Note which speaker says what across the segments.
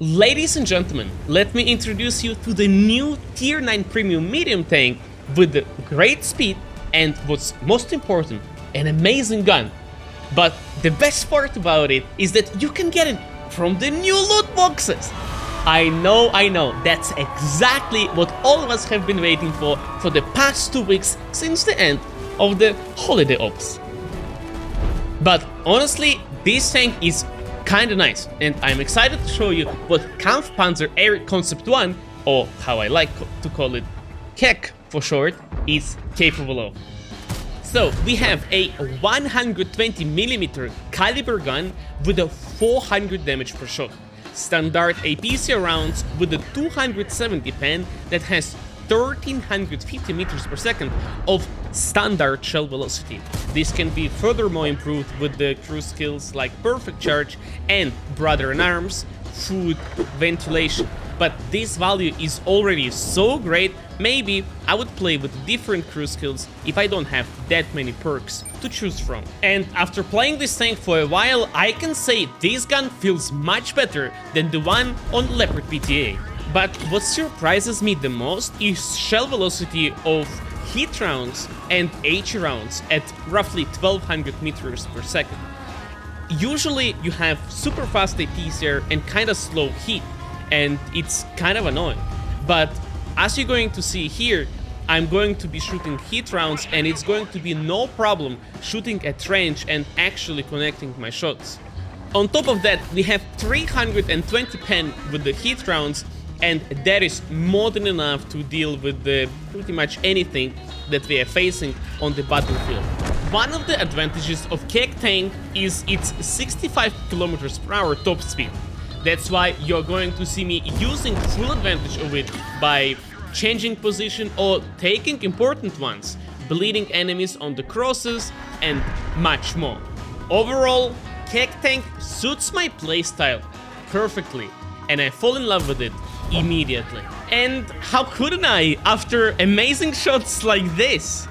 Speaker 1: Ladies and gentlemen, let me introduce you to the new Tier 9 Premium Medium tank with the great speed and, what's most important, an amazing gun. But the best part about it is that you can get it from the new loot boxes. I know, that's exactly what all of us have been waiting for the past 2 weeks since the end of the holiday ops. But honestly, this tank is kinda nice, and I'm excited to show you what Kpz Erich Konzept I, or how I like to call it, KEK for short, is capable of. So we have a 120mm caliber gun with a 400 damage per shot, standard Kpz rounds with a 270 pen that has 1350 meters per second of standard shell velocity. This can be furthermore improved with the crew skills like perfect charge and brother in arms, food, ventilation. But this value is already so great, maybe I would play with different crew skills if I don't have that many perks to choose from. And after playing this tank for a while, I can say this gun feels much better than the one on Leopard PTA. But what surprises me the most is shell velocity of hit rounds and H rounds at roughly 1200 meters per second. Usually you have super fast APs here and kinda slow hit, and it's kind of annoying. But as you're going to see here, I'm going to be shooting hit rounds and it's going to be no problem shooting at range and actually connecting my shots. On top of that, we have 320 pen with the hit rounds, and that is more than enough to deal with pretty much anything that we are facing on the battlefield. One of the advantages of KEK tank is its 65 km/h top speed. That's why you're going to see me using full advantage of it by changing position or taking important ones, bleeding enemies on the crosses, and much more. Overall, KEK tank suits my playstyle perfectly, and I fall in love with it immediately. And how couldn't I after amazing shots like this?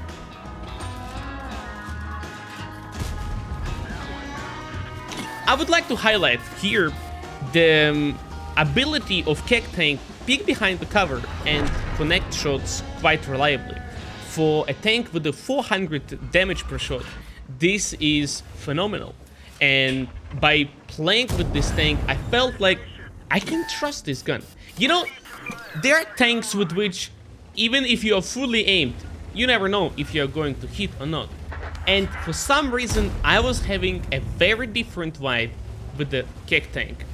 Speaker 1: I would like to highlight here the ability of KEK tank peek behind the cover and connect shots quite reliably. For a tank with a 400 damage per shot, this is phenomenal. And by playing with this tank, I felt like I can trust this gun. You know, there are tanks with which, even if you are fully aimed, you never know if you are going to hit or not. And for some reason, I was having a very different vibe with the KEK tank.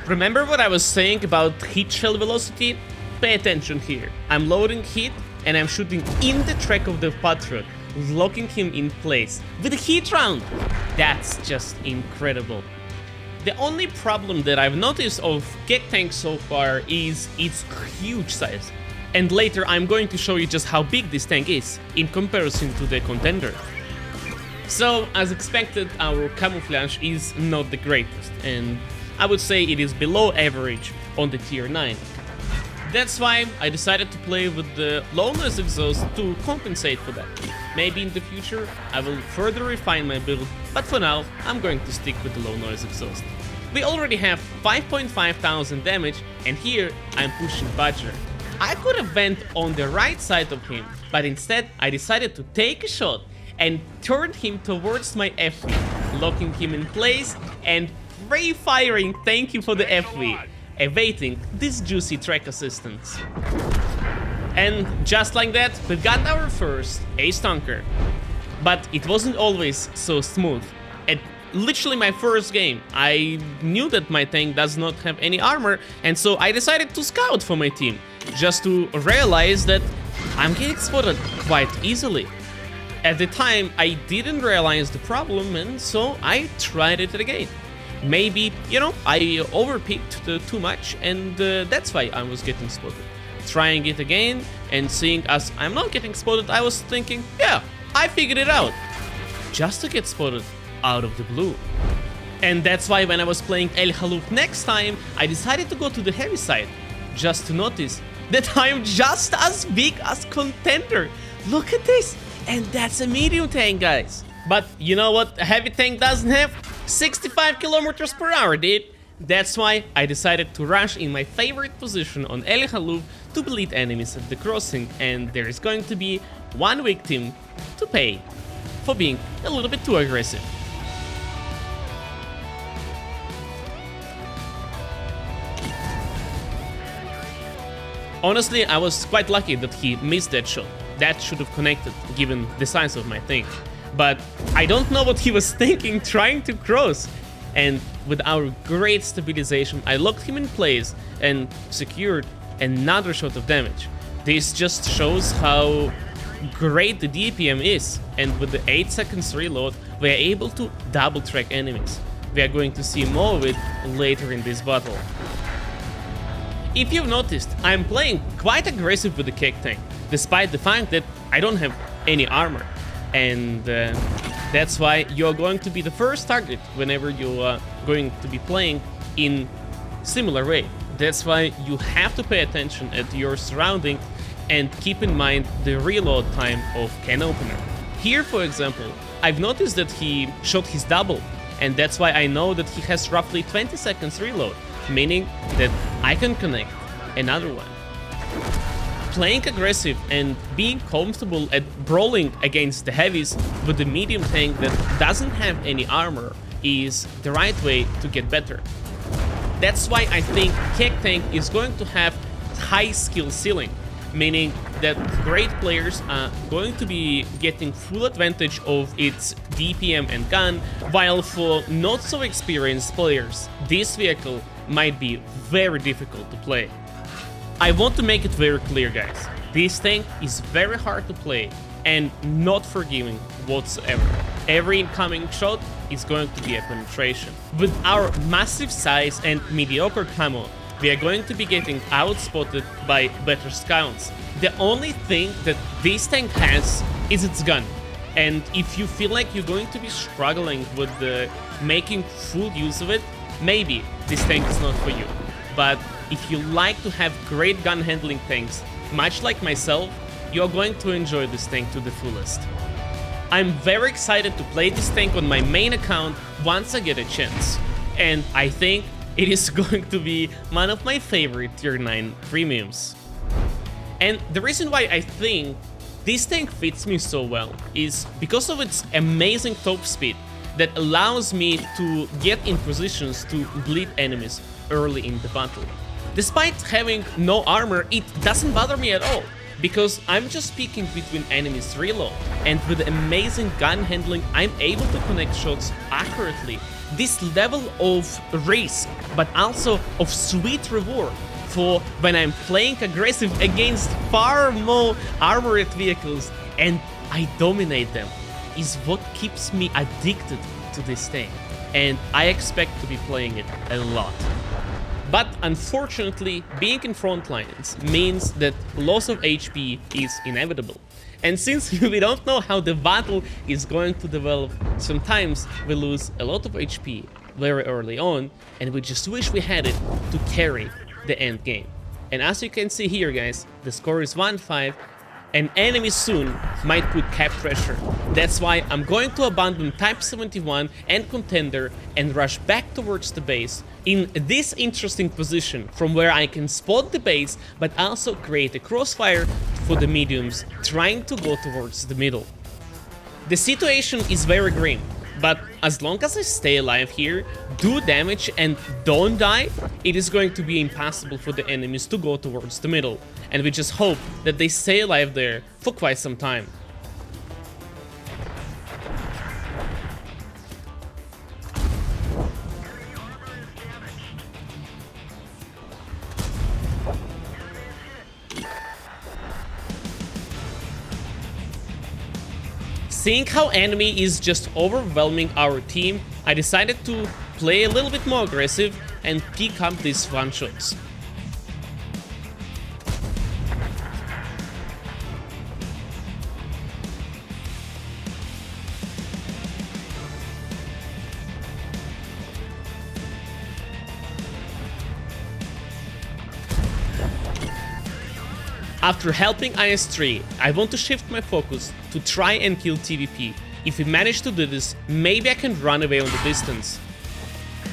Speaker 1: Remember what I was saying about hit shell velocity? Pay attention here. I'm loading hit and I'm shooting in the track of the patriot, locking him in place with a hit round. That's just incredible. The only problem that I've noticed of KEK tank so far is its huge size. And later I'm going to show you just how big this tank is in comparison to the contender. So, as expected, our camouflage is not the greatest, and I would say it is below average on the tier 9. That's why I decided to play with the low noise exhaust to compensate for that. Maybe in the future I will further refine my build, but for now I'm going to stick with the low noise exhaust. We already have 5,500 damage, and here I'm pushing Badger. I could have went on the right side of him, but instead I decided to take a shot and turned him towards my FV, locking him in place and pre-firing thank you for the FV, awaiting this juicy track assistance. And just like that, we got our first ace tanker. But it wasn't always so smooth. At literally my first game, I knew that my tank does not have any armor, and so I decided to scout for my team, just to realize that I'm getting spotted quite easily. At the time, I didn't realize the problem, and so I tried it again. Maybe, you know, I overpicked too much, and that's why I was getting spotted. Trying it again and seeing as I'm not getting spotted, I was thinking, yeah, I figured it out. Just to get spotted out of the blue. And that's why when I was playing El Haluf next time, I decided to go to the heavy side, just to notice that I'm just as big as Contender. Look at this! And that's a medium tank, guys. But you know what a heavy tank doesn't have? 65 kilometers per hour, dude. That's why I decided to rush in my favorite position on El Haluf to bleed enemies at the crossing, and there is going to be one victim to pay for being a little bit too aggressive. Honestly, I was quite lucky that he missed that shot. That should have connected, given the size of my tank. But I don't know what he was thinking trying to cross. And with our great stabilization, I locked him in place and secured another shot of damage. This just shows how great the DPM is. And with the 8 seconds reload, we are able to double track enemies. We are going to see more of it later in this battle. If you've noticed, I'm playing quite aggressive with the KEK tank, despite the fact that I don't have any armor. And that's why you're going to be the first target whenever you are going to be playing in similar way. That's why you have to pay attention at your surroundings and keep in mind the reload time of can opener. Here, for example, I've noticed that he shot his double, and that's why I know that he has roughly 20 seconds reload, meaning that I can connect another one. Playing aggressive and being comfortable at brawling against the heavies with the medium tank that doesn't have any armor is the right way to get better. That's why I think KEK tank is going to have high skill ceiling, meaning that great players are going to be getting full advantage of its DPM and gun, while for not so experienced players, this vehicle might be very difficult to play. I want to make it very clear, guys. This tank is very hard to play and not forgiving whatsoever. Every incoming shot is going to be a penetration. With our massive size and mediocre camo, we are going to be getting outspotted by better scouts. The only thing that this tank has is its gun. And if you feel like you're going to be struggling with making full use of it, maybe this tank is not for you. But if you like to have great gun handling tanks, much like myself, you're going to enjoy this tank to the fullest. I'm very excited to play this tank on my main account once I get a chance. And I think it is going to be one of my favorite tier 9 premiums. And the reason why I think this tank fits me so well is because of its amazing top speed that allows me to get in positions to bleed enemies early in the battle. Despite having no armor, it doesn't bother me at all, because I'm just peeking between enemies' reload, and with amazing gun handling I'm able to connect shots accurately. This level of risk, but also of sweet reward for when I'm playing aggressive against far more armored vehicles and I dominate them, is what keeps me addicted to this tank, and I expect to be playing it a lot. But unfortunately, being in front lines means that loss of HP is inevitable. And since we don't know how the battle is going to develop, sometimes we lose a lot of HP very early on, and we just wish we had it to carry the end game. And as you can see here, guys, the score is 1-5, and enemies soon might put cap pressure. That's why I'm going to abandon Type 71 and Contender and rush back towards the base in this interesting position from where I can spot the base but also create a crossfire for the mediums trying to go towards the middle. The situation is very grim, but as long as I stay alive here, do damage and don't die, it is going to be impossible for the enemies to go towards the middle, and we just hope that they stay alive there for quite some time. Seeing how enemy is just overwhelming our team, I decided to play a little bit more aggressive and pick up these one shots. After helping IS-3, I want to shift my focus to try and kill TVP. If we manage to do this, maybe I can run away on the distance.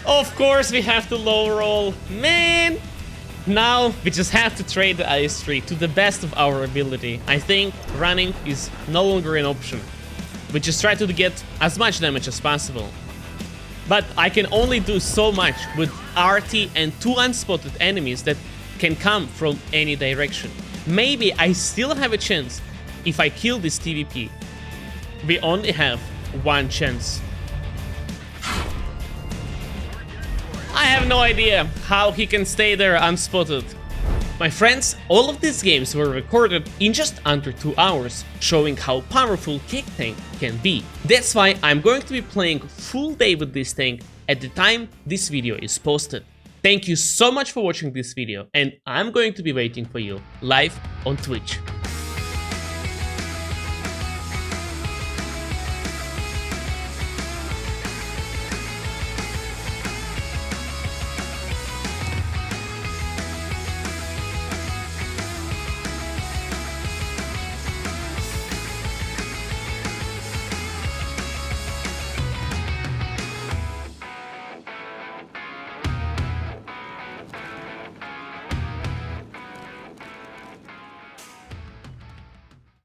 Speaker 1: Of course we have to low roll, man! Now we just have to trade the IS-3 to the best of our ability. I think running is no longer an option. We just try to get as much damage as possible. But I can only do so much with RT and 2 unspotted enemies that can come from any direction. Maybe I still have a chance if I kill this TVP. We only have one chance. I have no idea how he can stay there unspotted. My friends, all of these games were recorded in just under 2 hours, showing how powerful KEK tank can be. That's why I'm going to be playing full day with this tank at the time this video is posted. Thank you so much for watching this video, and I'm going to be waiting for you live on Twitch.